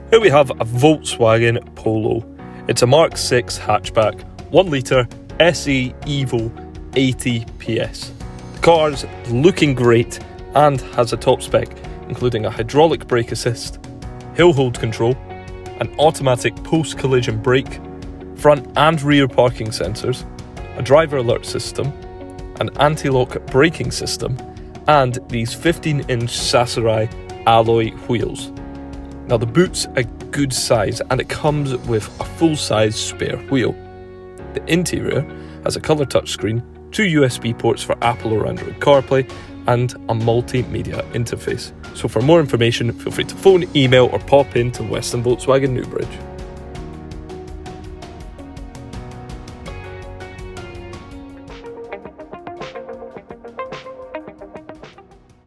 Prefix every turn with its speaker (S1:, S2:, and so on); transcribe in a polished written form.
S1: Here we have a Volkswagen Polo. It's a Mark 6 hatchback, 1 litre SE Evo 80 PS. The car's looking great and has a top spec, including a hydraulic brake assist, hill hold control, an automatic post-collision brake, front and rear parking sensors, a driver alert system, an anti-lock braking system, and these 15-inch Sassari alloy wheels. Now the boot's a good size and it comes with a full-size spare wheel. The interior has a colour touchscreen, 2 USB ports for Apple or Android CarPlay, and a multimedia interface. So for more information, feel free to phone, email or pop into Western Volkswagen Newbridge.